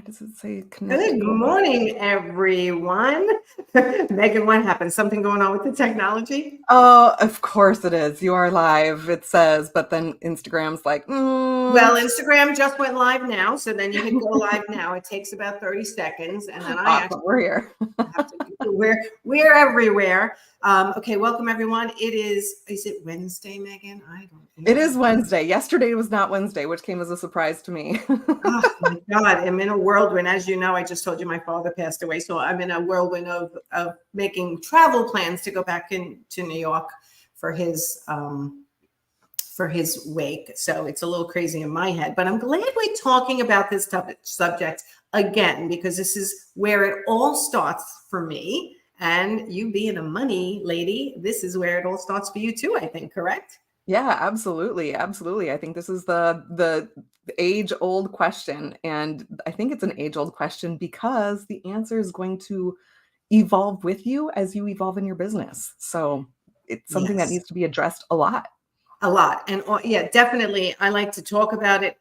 does it say connect? Good morning, everyone. Megan, what happened? Something going on with the technology? Oh, of course it is. You are live, it says, but then Instagram's like, Well, Instagram just went live now, so then you hit go live now. It takes about 30 seconds, and then I awesome, we're here. have to we're everywhere. Okay, welcome everyone. Is it Wednesday, Megan? I don't know. It is Wednesday. Yesterday was not Wednesday, which came as a surprise to me. Oh my God, I'm in a whirlwind. As you know, I just told you my father passed away. So I'm in a whirlwind of making travel plans to go back into New York for his wake. So it's a little crazy in my head, but I'm glad we're talking about this subject again, because this is where it all starts for me. And you being a money lady, this is where it all starts for you too, I think, correct? Yeah, absolutely. Absolutely. I think this is the age-old question. And I think it's an age-old question because the answer is going to evolve with you as you evolve in your business. So it's something that Yes. needs to be addressed a lot. A lot. And yeah, definitely. I like to talk about it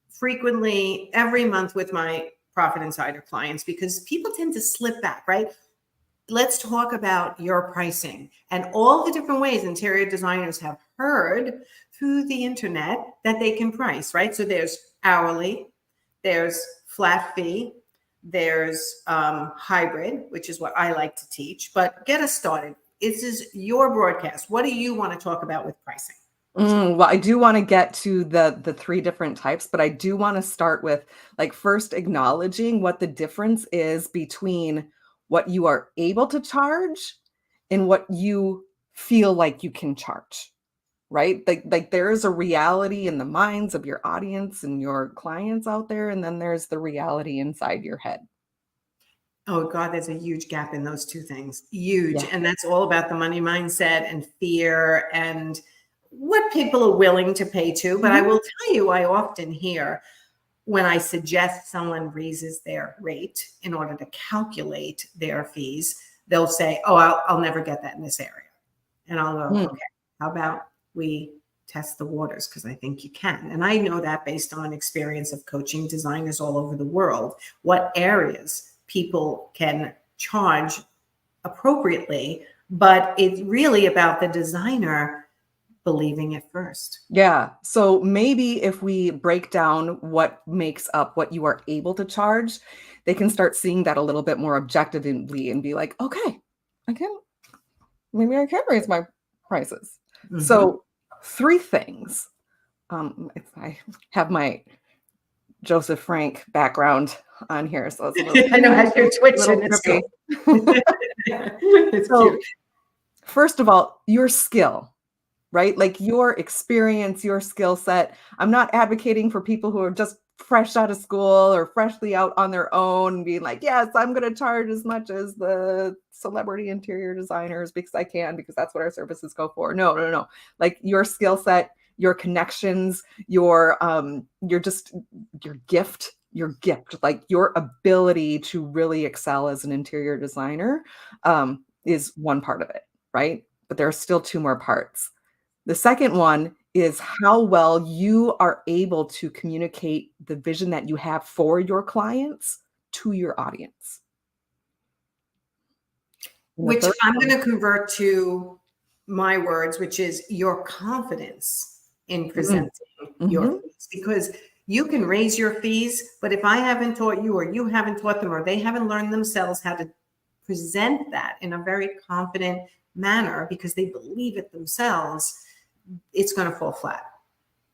frequently every month with my Profit Insider clients because people tend to slip back, right? Let's talk about your pricing and all the different ways interior designers have heard through the internet that they can price, right? So there's hourly, there's flat fee, there's hybrid, which is what I like to teach. But get us started. This is your broadcast. What do you want to talk about with pricing? Well, I do want to get to the three different types, but I do want to start with like first acknowledging what the difference is between what you are able to charge and what you feel like you can charge, right? Like there is a reality in the minds of your audience and your clients out there, and then there's the reality inside your head. Oh God, there's a huge gap in those two things. Huge. Yeah. And that's all about the money mindset and fear and what people are willing to pay to. But I will tell you, I often hear when I suggest someone raises their rate in order to calculate their fees, they'll say, oh, I'll never get that in this area. And I'll go, okay, how about we test the waters? Because I think you can. And I know that based on experience of coaching designers all over the world, what areas people can charge appropriately, but it's really about the designer believing it first. Yeah. So maybe if we break down what makes up what you are able to charge, they can start seeing that a little bit more objectively and be like, okay, maybe I can raise my prices. Mm-hmm. So three things. I have my Joseph Frank background on here, so it's a little. I know as you're twitching, it's cool. It's so, cute. First of all, your skill, right? Like your experience, your skill set. I'm not advocating for people who are just fresh out of school or freshly out on their own being like, yes, I'm going to charge as much as the celebrity interior designers because I can, because that's what our services go for. No. Like your skill set, your connections, your gift, like your ability to really excel as an interior designer is one part of it, right? But there are still two more parts. The second one is how well you are able to communicate the vision that you have for your clients to your audience. Which I'm going to convert to my words, which is your confidence in presenting your fees. Because you can raise your fees, but if I haven't taught you or you haven't taught them or they haven't learned themselves how to present that in a very confident manner because they believe it themselves, it's going to fall flat.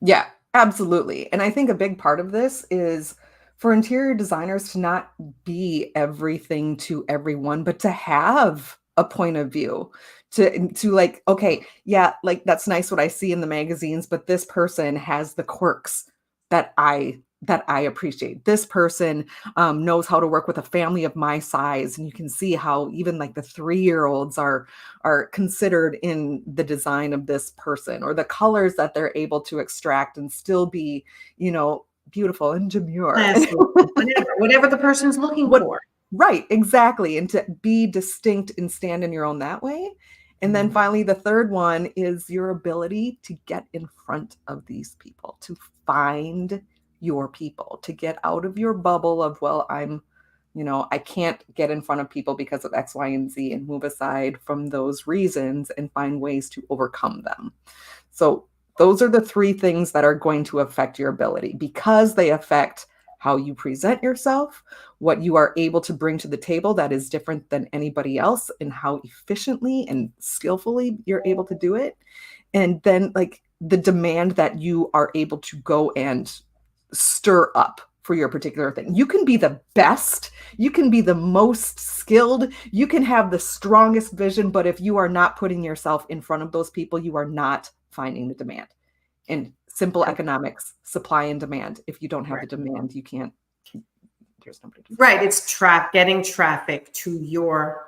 Yeah, absolutely. And I think a big part of this is for interior designers to not be everything to everyone, but to have a point of view, to like, okay, yeah, like that's nice what I see in the magazines, but this person has the quirks that I appreciate. This person knows how to work with a family of my size. And you can see how even like the 3-year-olds are considered in the design of this person, or the colors that they're able to extract and still be, beautiful and demure. Whatever the person's looking for. Right, exactly. And to be distinct and stand in your own that way. And then finally, the third one is your ability to get in front of these people, to find your people, to get out of your bubble of, well, I can't get in front of people because of X, Y, and Z, and move aside from those reasons and find ways to overcome them. So those are the three things that are going to affect your ability, because they affect how you present yourself, what you are able to bring to the table that is different than anybody else, and how efficiently and skillfully you're able to do it. And then like the demand that you are able to go and stir up for your particular thing. You can be the best, you can be the most skilled, you can have the strongest vision, but if you are not putting yourself in front of those people, you are not finding the demand. And simple economics, supply and demand. If you don't have the demand, you can't, there's nobody to Right. It's getting traffic to your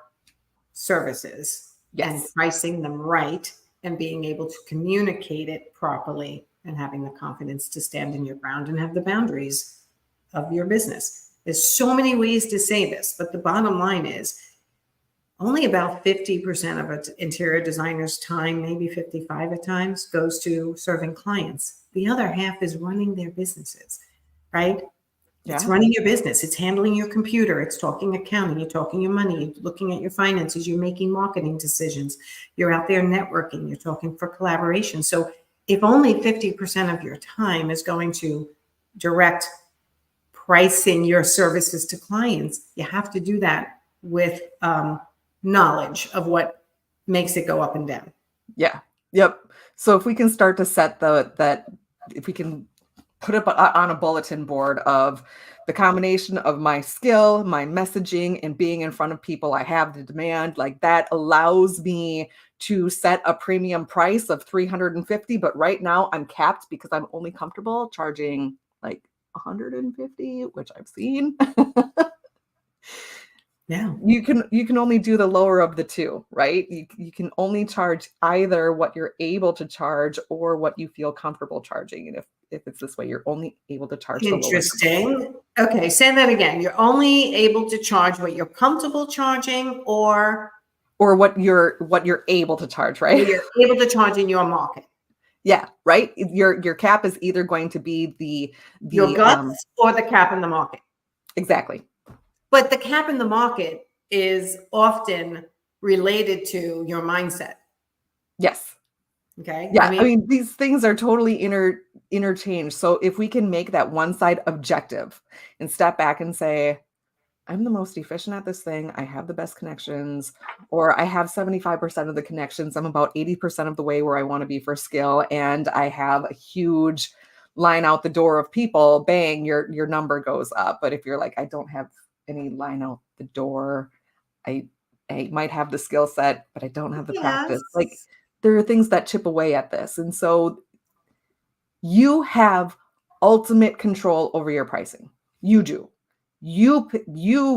services and pricing them right and being able to communicate it properly and having the confidence to stand in your ground and have the boundaries of your business. There's so many ways to say this, but the bottom line is only about 50% of an interior designer's time, maybe 55 at times, goes to serving clients. The other half is running their businesses, right? It's running your business. It's handling your computer. It's talking accounting. You're talking your money. You're looking at your finances. You're making marketing decisions. You're out there networking. You're talking for collaboration. So if only 50% of your time is going to direct pricing your services to clients, you have to do that with knowledge of what makes it go up and down. Yeah. Yep. So if we can start to set if we can put up on a bulletin board of the combination of my skill, my messaging, and being in front of people, I have the demand, like that allows me to set a premium price of $350. But right now I'm capped because I'm only comfortable charging like $150, which I've seen. Yeah. You can only do the lower of the two, right? You can only charge either what you're able to charge or what you feel comfortable charging. And if it's this way, you're only able to charge the lower. Interesting. Okay, say that again. You're only able to charge what you're comfortable charging or what you're able to charge, right? What you're able to charge in your market. Yeah, right. Your cap is either going to be your guts or the cap in the market. Exactly. But the cap in the market is often related to your mindset. Yes. Okay. Yeah. I mean, these things are totally interchanged. So if we can make that one side objective and step back and say, I'm the most efficient at this thing. I have the best connections, or I have 75% of the connections. I'm about 80% of the way where I want to be for skill. And I have a huge line out the door of people. Bang, your number goes up. But if you're like, I don't have any line out the door, I might have the skill set, but I don't have the practice. Like there are things that chip away at this. And so you have ultimate control over your pricing. You do. You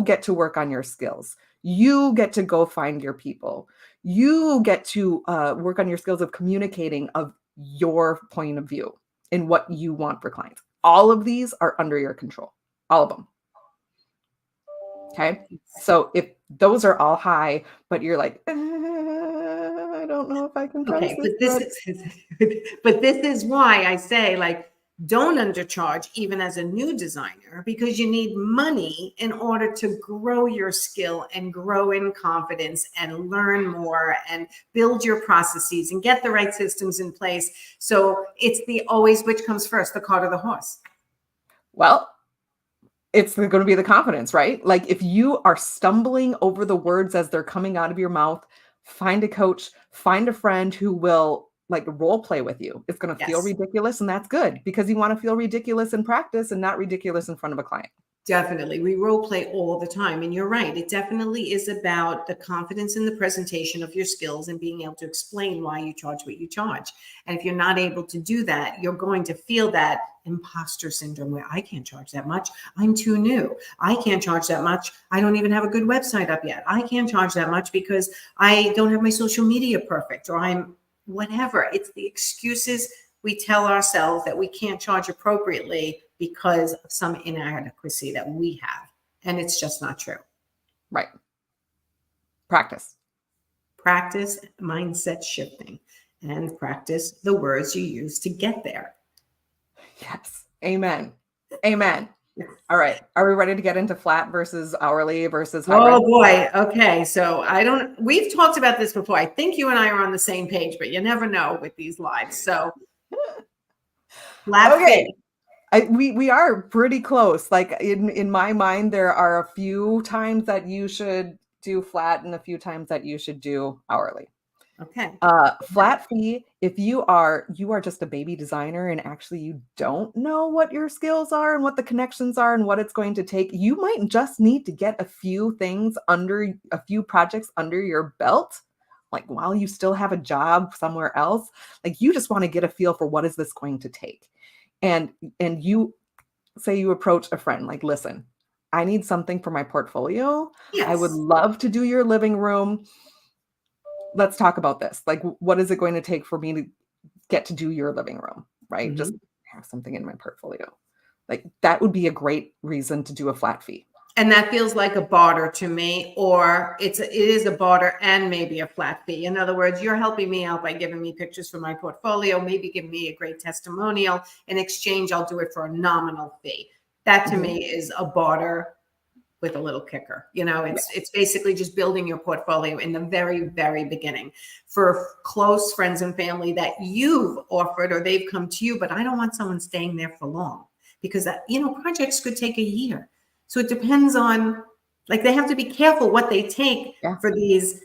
get to work on your skills. You get to go find your people. You get to work on your skills of communicating of your point of view and what you want for clients. All of these are under your control. All of them. Okay. So if those are all high, but you're like, I don't know if I can price but this is why I say, like, don't undercharge even as a new designer, because you need money in order to grow your skill and grow in confidence and learn more and build your processes and get the right systems in place. So it's always which comes first, the cart or the horse? Well, it's going to be the confidence, right? Like if you are stumbling over the words as they're coming out of your mouth, find a coach, find a friend who will like role play with you. It's going to feel ridiculous, and that's good because you want to feel ridiculous in practice and not ridiculous in front of a client. Definitely. We role play all the time. And you're right. It definitely is about the confidence in the presentation of your skills and being able to explain why you charge what you charge. And if you're not able to do that, you're going to feel that imposter syndrome where I can't charge that much. I'm too new. I can't charge that much. I don't even have a good website up yet. I can't charge that much because I don't have my social media perfect, or I'm whatever. It's the excuses we tell ourselves that we can't charge appropriately because of some inadequacy that we have. And it's just not true. Right. Practice. Practice mindset shifting and practice the words you use to get there. Yes. Amen. Amen. All right. Are we ready to get into flat versus hourly versus Oh hybrid? boy. Okay. So we've talked about this before. I think you and I are on the same page, but you never know with these lives. So flat Okay. fee. We are pretty close. Like in my mind, there are a few times that you should do flat and a few times that you should do hourly. Okay. Flat fee, if you are just a baby designer and actually you don't know what your skills are and what the connections are and what it's going to take, you might just need to get a few projects under your belt, like while you still have a job somewhere else. Like you just want to get a feel for what is this going to take. And you say you approach a friend like, listen, I need something for my portfolio. I would Yes. love to do your living room. Let's talk about this. Like, what is it going to take for me to get to do your living room? Right? Just Mhm. have something in my portfolio. Like, that would be a great reason to do a flat fee. And that feels like a barter to me, or it is a barter and maybe a flat fee. In other words, you're helping me out by giving me pictures for my portfolio, maybe give me a great testimonial. In exchange, I'll do it for a nominal fee. That to Mhm. me is a barter with a little kicker. Yeah. It's basically just building your portfolio in the very, very beginning for close friends and family that you've offered or they've come to you. But I don't want someone staying there for long because projects could take a year. So it depends on, like, they have to be careful what they take Yeah. for these,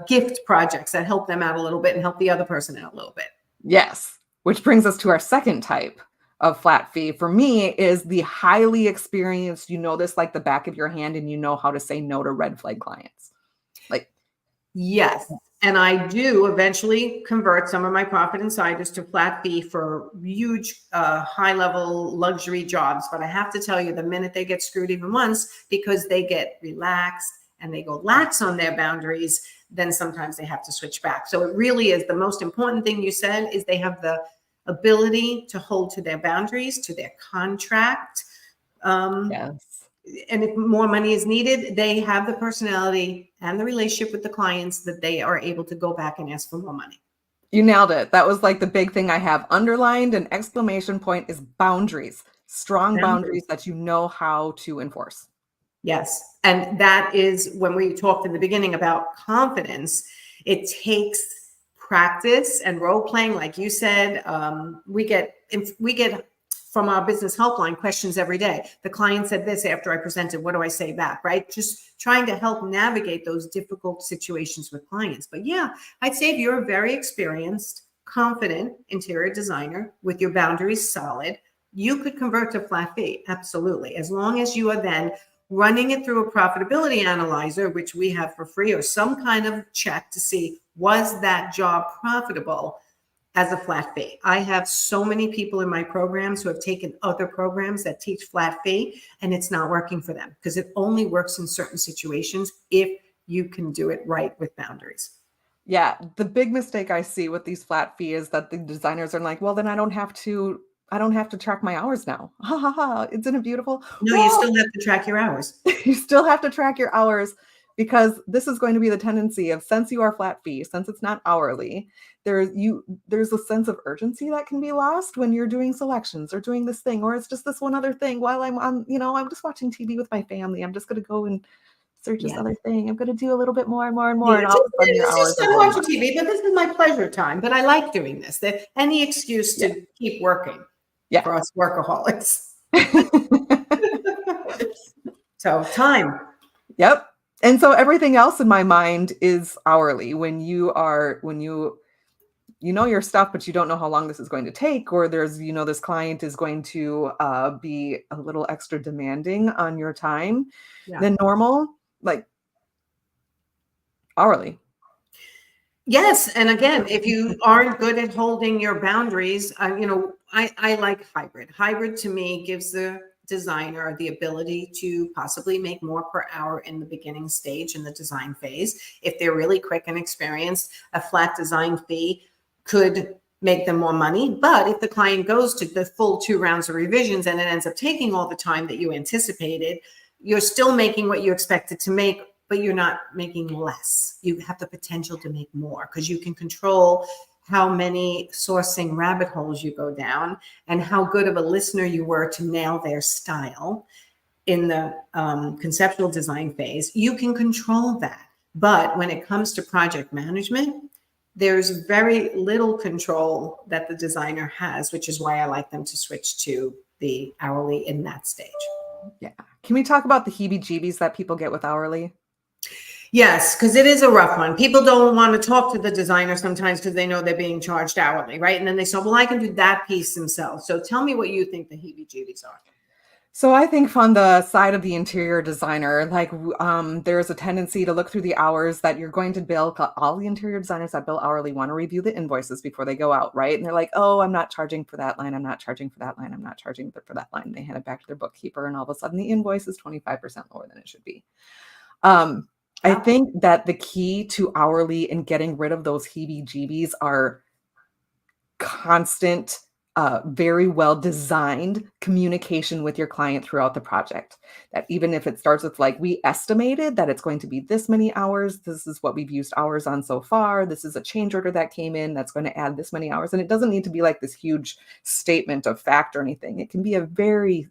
gift projects that help them out a little bit and help the other person out a little bit. Yes. Which brings us to our second type of flat fee. For me, is the highly experienced, you know this like the back of your hand, and you know how to say no to red flag clients. Like, Yes. And I do eventually convert some of my profit insiders to flat fee for huge, high level luxury jobs. But I have to tell you, the minute they get screwed even once, because they get relaxed and they go lax on their boundaries, then sometimes they have to switch back. So it really is the most important thing you said is they have the ability to hold to their boundaries, to their contract. Um, yes. and if more money is needed, they have the personality and the relationship with the clients that they are able to go back and ask for more money. You nailed it. That was like the big thing I have underlined. An exclamation point is boundaries, strong Boundaries. boundaries that you know how to enforce. Yes. And that is when we talked in the beginning about confidence, it takes practice and role playing. Like you said, we get from our business helpline questions every day. The client said this after I presented. What do I say back? Right? Just trying to help navigate those difficult situations with clients. But yeah, I'd say if you're a very experienced, confident interior designer with your boundaries solid, you could convert to flat fee. Absolutely. As long as you are then running it through a profitability analyzer, which we have for free, or some kind of check to see, was that job profitable as a flat fee? I have so many people in my programs who have taken other programs that teach flat fee, and it's not working for them because it only works in certain situations if you can do it right with boundaries. Yeah, the big mistake I see with these flat fee is that the designers are like, well, then I don't have to track my hours now. Ha ha ha. Isn't it beautiful? No, you Well, still have to track your hours. you still have to track your hours because this is going to be the tendency of, since you are flat fee, since it's not hourly, there's a sense of urgency that can be lost when you're doing selections or doing this thing, or it's just this one other thing while I'm just watching TV with my family. I'm just going to go and search this Yeah. other thing. I'm going to do a little bit more and more and more. Yeah, And all of just, a sudden your it's hours just are I'm going watching by. TV, but this is my pleasure time. But I like doing this. That any excuse Yeah. to keep working Yeah. for us workaholics. So time. Yep. And so everything else in my mind is hourly. When you know your stuff, but you don't know how long this is going to take, or this client is going to be a little extra demanding on your time Yeah. than normal, like hourly. Yes, and again, if you aren't good at holding your boundaries, I like hybrid. Hybrid to me gives the designer the ability to possibly make more per hour in the beginning stage in the design phase. If they're really quick and experienced, a flat design fee could make them more money. But if the client goes to the full 2 rounds of revisions and it ends up taking all the time that you anticipated, you're still making what you expected to make, but you're not making less. You have the potential to make more because you can control how many sourcing rabbit holes you go down, and how good of a listener you were to nail their style in the conceptual design phase, you can control that. But when it comes to project management, there's very little control that the designer has, which is why I like them to switch to the hourly in that stage. Yeah. Can we talk about the heebie-jeebies that people get with hourly? Yes, because it is a rough one. People don't want to talk to the designer sometimes because they know they're being charged hourly, right? And then they say, well, I can do that piece themselves. So tell me what you think the heebie-jeebies are. So I think from the side of the interior designer, like there's a tendency to look through the hours that you're going to bill. All the interior designers that bill hourly want to review the invoices before they go out, right? And they're like, oh, I'm not charging for that line. I'm not charging for that line. I'm not charging for that line. They hand it back to their bookkeeper, and all of a sudden the invoice is 25% lower than it should be. I think that the key to hourly and getting rid of those heebie-jeebies are constant, very well designed communication with your client throughout the project. That even if it starts with like, we estimated that it's going to be this many hours, this is what we've used hours on so far, this is a change order that came in that's going to add this many hours. And it doesn't need to be like this huge statement of fact or anything. It can be a very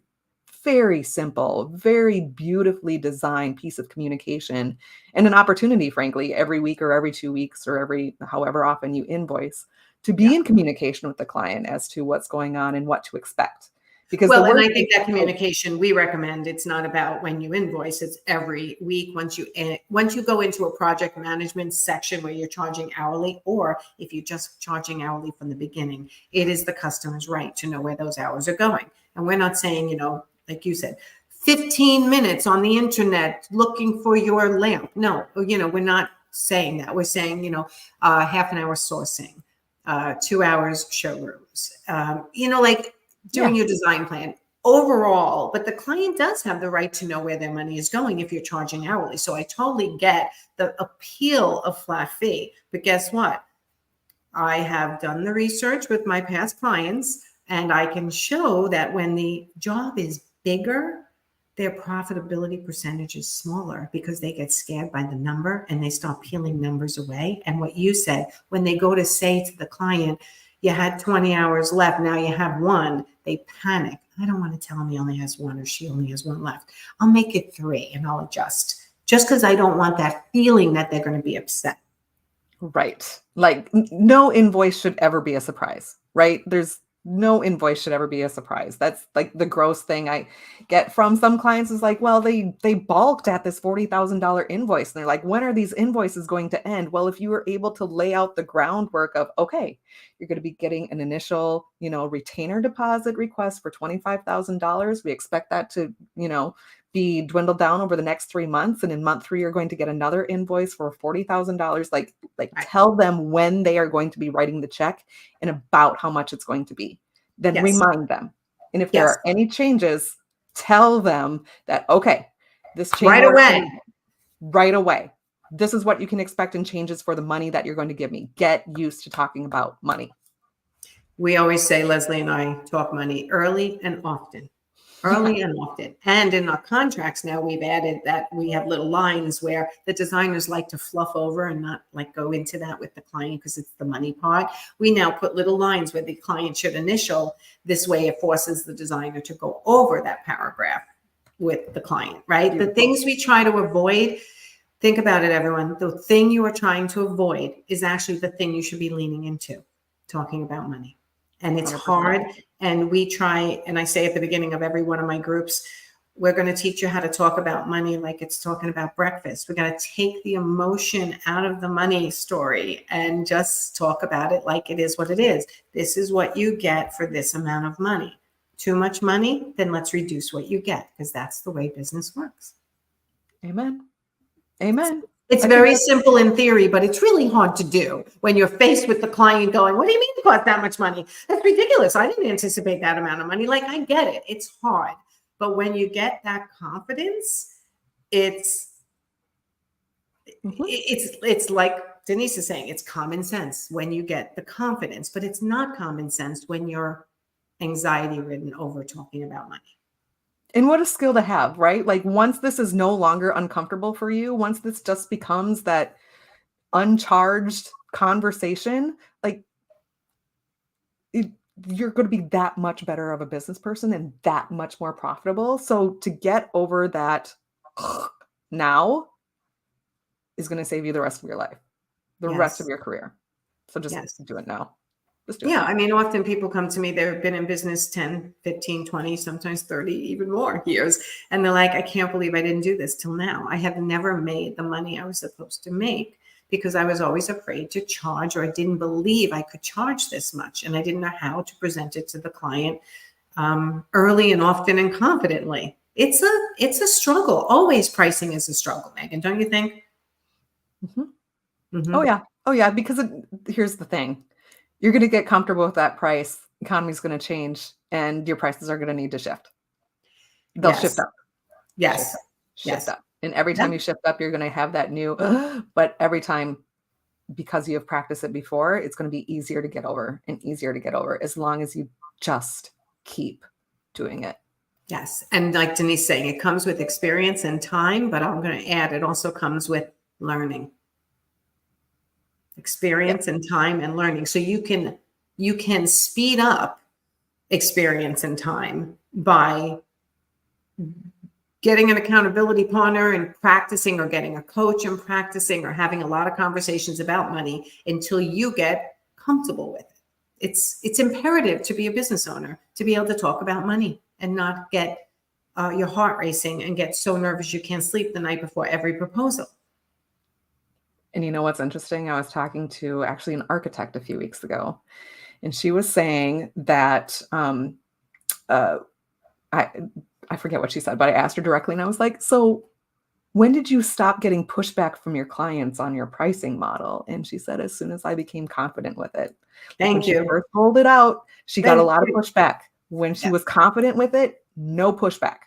simple, very beautifully designed piece of communication, and an opportunity, frankly, every week or every 2 weeks or every however often you invoice, to be in communication with the client as to what's going on and what to expect. Because well, and I think that communication we recommend, it's not about when you invoice, it's every week. Once you go into a project management section where you're charging hourly, or if you're just charging hourly from the beginning, it is the customer's right to know where those hours are going. And we're not saying, like you said, 15 minutes on the internet looking for your lamp. No, we're not saying that. We're saying, half an hour sourcing, 2 hours showrooms, like doing your design plan overall. But the client does have the right to know where their money is going if you're charging hourly. So I totally get the appeal of flat fee. But guess what? I have done the research with my past clients, and I can show that when the job is bigger, their profitability percentage is smaller because they get scared by the number and they start peeling numbers away. And what you said, when they go to say to the client, you had 20 hours left, now you have one, they panic. I don't want to tell him he only has one or she only has one left. I'll make it 3 and I'll adjust, just because I don't want that feeling that they're going to be upset. Right. Like no invoice should ever be a surprise, right? No invoice should ever be a surprise. That's like the gross thing I get from some clients is like, well, they balked at this $40,000 invoice. And they're like, when are these invoices going to end? Well, if you were able to lay out the groundwork of, okay, you're going to be getting an initial, retainer deposit request for $25,000. We expect that to, be dwindled down over the next 3 months. And in month 3, you're going to get another invoice for $40,000. Like tell them when they are going to be writing the check and about how much it's going to be. Then remind them. And if there are any changes, tell them that, okay, this change right away. This is what you can expect in changes for the money that you're going to give me. Get used to talking about money. We always say, Leslie and I talk money early and often. Early and often. And in our contracts now, we've added that we have little lines where the designers like to fluff over and not like go into that with the client because it's the money part. We now put little lines where the client should initial. This way it forces the designer to go over that paragraph with the client, right? Beautiful. The things we try to avoid, think about it, everyone. The thing you are trying to avoid is actually the thing you should be leaning into, talking about money. And it's 100%. Hard. And we try, and I say at the beginning of every one of my groups, we're going to teach you how to talk about money like it's talking about breakfast. We're going to take the emotion out of the money story and just talk about it like it is what it is. This is what you get for this amount of money. Too much money? Then let's reduce what you get, because that's the way business works. Amen. Amen. It's very simple in theory, but it's really hard to do when you're faced with the client going, what do you mean it costs that much money? That's ridiculous. I didn't anticipate that amount of money. Like, I get it. It's hard. But when you get that confidence, it's like Denise is saying, it's common sense when you get the confidence, but it's not common sense when you're anxiety ridden over talking about money. And what a skill to have, right? Like once this is no longer uncomfortable for you, once this just becomes that uncharged conversation, like it, you're going to be that much better of a business person and that much more profitable. So to get over that now is going to save you the rest of your life, the rest of Yes. your career. So just Yes. do it now. Just do it Yeah, now. I mean, often people come to me, they've been in business 10, 15, 20, sometimes 30, even more years. And they're like, I can't believe I didn't do this till now. I have never made the money I was supposed to make because I was always afraid to charge, or I didn't believe I could charge this much. And I didn't know how to present it to the client early and often and confidently. It's a struggle. Always pricing is a struggle, Megan, don't you think? Mhm. Oh, Hmm. yeah. Oh, yeah. Because here's the thing. You're going to get comfortable with that price. Economy's going to change and your prices are going to need to shift. They'll shift Yes. up, shift Yes. up, shift Yes. up. And every Yeah. time you shift up, you're going to have that new, but every time, because you have practiced it before, it's going to be easier to get over and easier to get over as long as you just keep doing it. Yes. And like Denise saying, it comes with experience and time, but I'm going to add, it also comes with learning, Yeah. experience and time and learning. So you can speed up experience and time by getting an accountability partner and practicing, or getting a coach and practicing, or having a lot of conversations about money until you get comfortable with it. It's imperative to be a business owner to be able to talk about money and not get your heart racing and get so nervous you can't sleep the night before every proposal. And you know what's interesting? I was talking to actually an architect a few weeks ago, and she was saying that uh, I I forget what she said, but I asked her directly, and I was like, "So when did you stop getting pushback from your clients on your pricing model?" And she said, "As soon as I became confident with it." Like when Thank she you. first rolled it out, she got a Thank lot of you. pushback. When she Yeah. was confident with it, no pushback.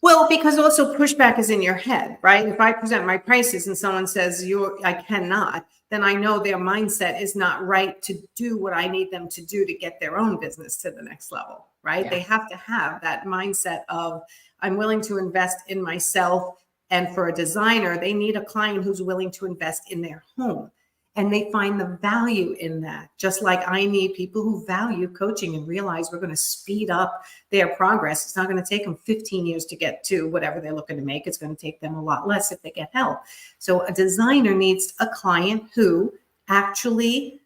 Well, because also pushback is in your head, right? If I present my prices and someone says I cannot, then I know their mindset is not right to do what I need them to do to get their own business to the next level, right? Yeah. They have to have that mindset of, I'm willing to invest in myself. And for a designer, they need a client who's willing to invest in their home. And they find the value in that. Just like I need people who value coaching and realize we're going to speed up their progress. It's not going to take them 15 years to get to whatever they're looking to make. It's going to take them a lot less if they get help. So a designer needs a client who actually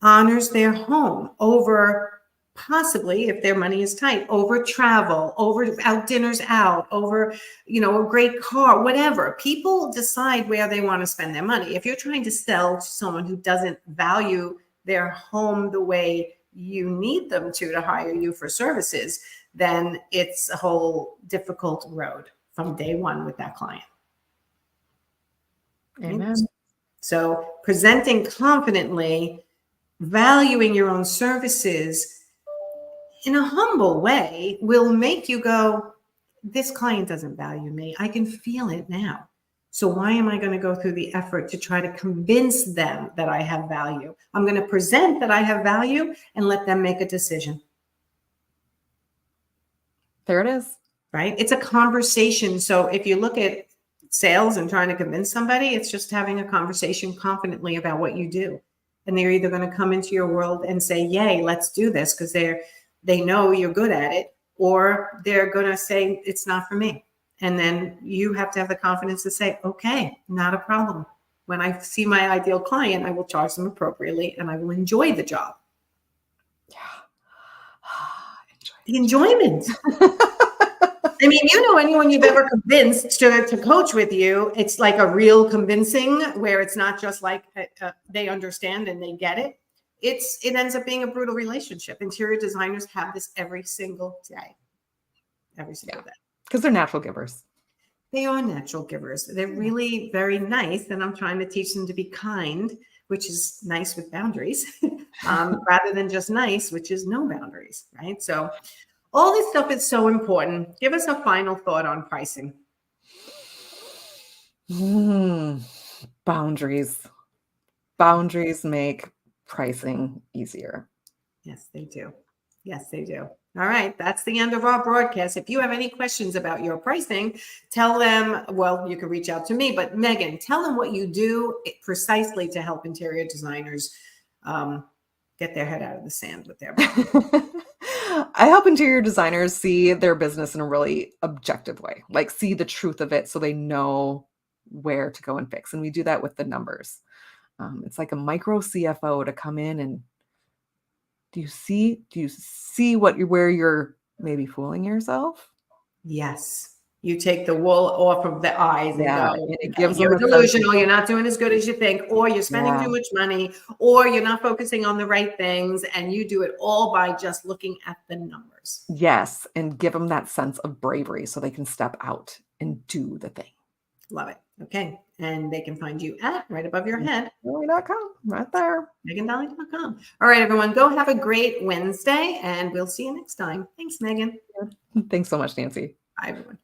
honors their home over, possibly, if their money is tight, over travel, over out dinners out, over, a great car, whatever. People decide where they want to spend their money. If you're trying to sell to someone who doesn't value their home the way you need them to hire you for services, then it's a whole difficult road from day one with that client. Right? Amen. So presenting confidently, valuing your own services in a humble way will make you go, this client doesn't value me. I can feel it now. So why am I going to go through the effort to try to convince them that I have value? I'm going to present that I have value and let them make a decision. There it is. Right? It's a conversation. So if you look at sales and trying to convince somebody, it's just having a conversation confidently about what you do. And they're either going to come into your world and say, yay, let's do this, because they know you're good at it, or they're going to say, it's not for me. And then you have to have the confidence to say, okay, not a problem. When I see my ideal client, I will charge them appropriately and I will enjoy the job. Yeah. The enjoyment. I mean, anyone you've ever convinced to coach with you, it's like a real convincing where it's not just like they understand and they get it. It ends up being a brutal relationship. Interior designers have this every single day. Every single day. Because they're natural givers. They are natural givers. They're really very nice. And I'm trying to teach them to be kind, which is nice with boundaries, rather than just nice, which is no boundaries, right? So all this stuff is so important. Give us a final thought on pricing. Boundaries. Boundaries make pricing easier. Yes, they do. Yes, they do. All right. That's the end of our broadcast. If you have any questions about your pricing, tell them, well, you can reach out to me, but Megan, tell them what you do precisely to help interior designers get their head out of the sand with their money. I help interior designers see their business in a really objective way, like see the truth of it so they know where to go and fix. And we do that with the numbers. It's like a micro CFO to come in and do you see where you're maybe fooling yourself? Yes. You take the wool off of the eyes and Yeah, go, and it okay, gives them you're a sense of, delusional. You're not doing as good as you think, or you're spending yeah, too much money, or you're not focusing on the right things. And you do it all by just looking at the numbers. yes, and give them that sense of bravery so they can step out and do the thing. Love it. Okay. And they can find you at right above your head, Really.com, right there. megandahle.com. All right, everyone, go have a great Wednesday, and we'll see you next time. Thanks, Megan. Thanks so much, Nancy. Bye, everyone.